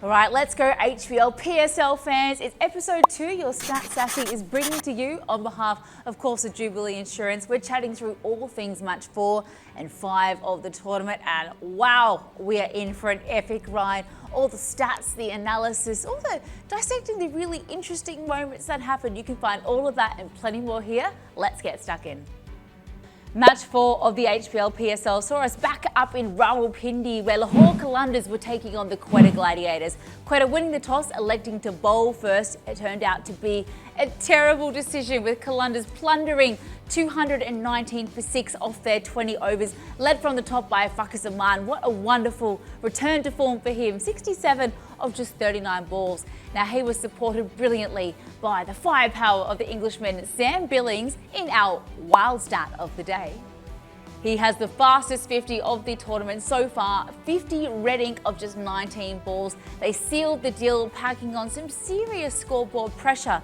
All right, let's go HBL PSL fans. It's episode 2. Your Stat Sassy is bringing to you on behalf, of course, of Jubilee Insurance. We're chatting through all things match 4 and 5 of the tournament. And wow, we are in for an epic ride. All the stats, the analysis, all the dissecting the really interesting moments that happen. You can find all of that and plenty more here. Let's get stuck in. Match 4 of the HBL PSL saw us back up in Rawalpindi, where Lahore Qalandars were taking on the Quetta Gladiators. Quetta winning the toss, electing to bowl first. It turned out to be a terrible decision, with Qalandars plundering 219 for 6 off their 20 overs, led from the top by Fakhar Zaman. What a wonderful return to form for him, 67 of just 39 balls. Now, he was supported brilliantly by the firepower of the Englishman Sam Billings in our wild stat of the day. He has the fastest 50 of the tournament so far, 50 red ink of just 19 balls. They sealed the deal, packing on some serious scoreboard pressure.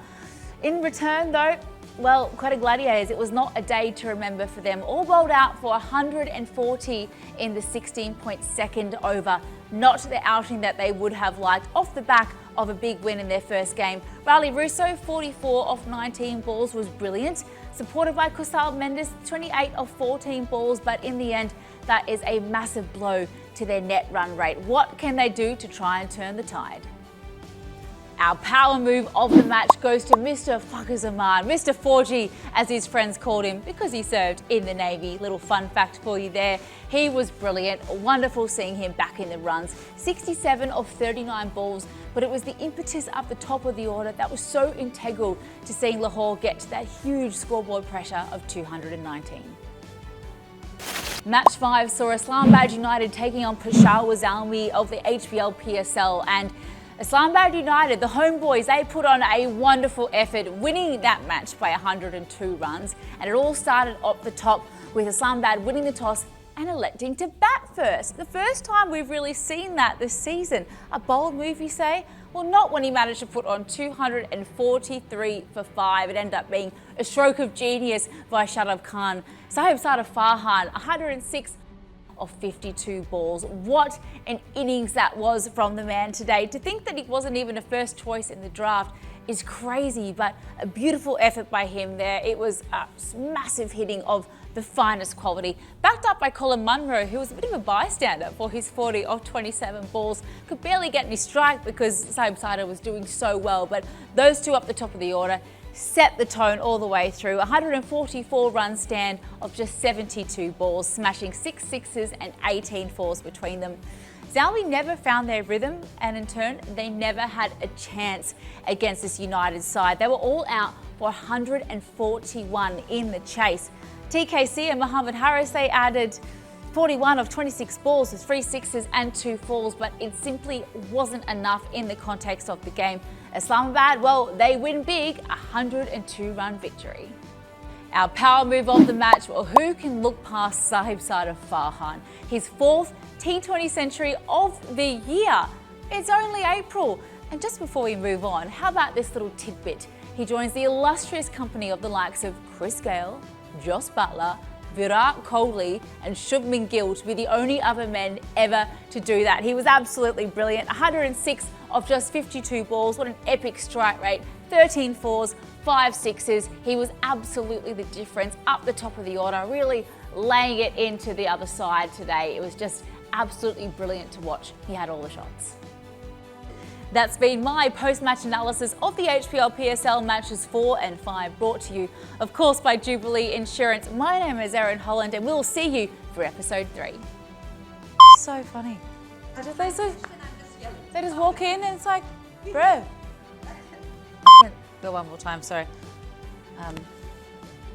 In return though, well, Quetta Gladiators, it was not a day to remember for them. All bowled out for 140 in the 16.2nd over. Not the outing that they would have liked off the back of a big win in their first game. Riley Russo, 44 off 19 balls, was brilliant. Supported by Kusal Mendes, 28 of 14 balls, but in the end, that is a massive blow to their net run rate. What can they do to try and turn the tide? Our power move of the match goes to Mr. Fakhar Zaman, Mr. 4G, as his friends called him, because he served in the Navy. Little fun fact for you there. He was brilliant. Wonderful seeing him back in the runs. 67 of 39 balls, but it was the impetus up the top of the order that was so integral to seeing Lahore get to that huge scoreboard pressure of 219. Match 5 saw Islamabad United taking on Peshawar Zalmi of the HBL PSL, and Islamabad United, the homeboys, they put on a wonderful effort, winning that match by 102 runs. And it all started up the top with Islamabad winning the toss and electing to bat first. The first time we've really seen that this season. A bold move, you say? Well, not when he managed to put on 243 for 5. It ended up being a stroke of genius by Shadab Khan. Sahib Sada Farhan, 106 of 52 balls. What an innings that was from the man today. To think that he wasn't even a first choice in the draft is crazy, but a beautiful effort by him there. It was a massive hitting of the finest quality, backed up by Colin Munro, who was a bit of a bystander for his 40 of 27 balls. Could barely get any strike because Sahib Sada was doing so well, but those two up the top of the order set the tone all the way through. 144 run stand of just 72 balls, smashing 6 sixes and 18 fours between them. Zalmi never found their rhythm, and in turn, they never had a chance against this United side. They were all out for 141 in the chase. TKC and Mohammad Harris, they added 41 of 26 balls with 3 sixes and 2 fours, but it simply wasn't enough in the context of the game. Islamabad, well, they win big, 102-run victory. Our power move of the match, well, who can look past Sahib Sada Farhan? His 4th T20 century of the year. It's only April. And just before we move on, how about this little tidbit? He joins the illustrious company of the likes of Chris Gale, Jos Buttler, Virat Kohli and Shubman Gill to be the only other men ever to do that. He was absolutely brilliant. 106 of just 52 balls. What an epic strike rate. 13 fours, 5 sixes. He was absolutely the difference up the top of the order, really laying it into the other side today. It was just absolutely brilliant to watch. He had all the shots. That's been my post-match analysis of the HBL PSL matches 4 and 5, brought to you, of course, by Jubilee Insurance. My name is Erin Holland, and we'll see you for episode 3. So funny. They just walk in and it's like, bro. Go one more time, sorry.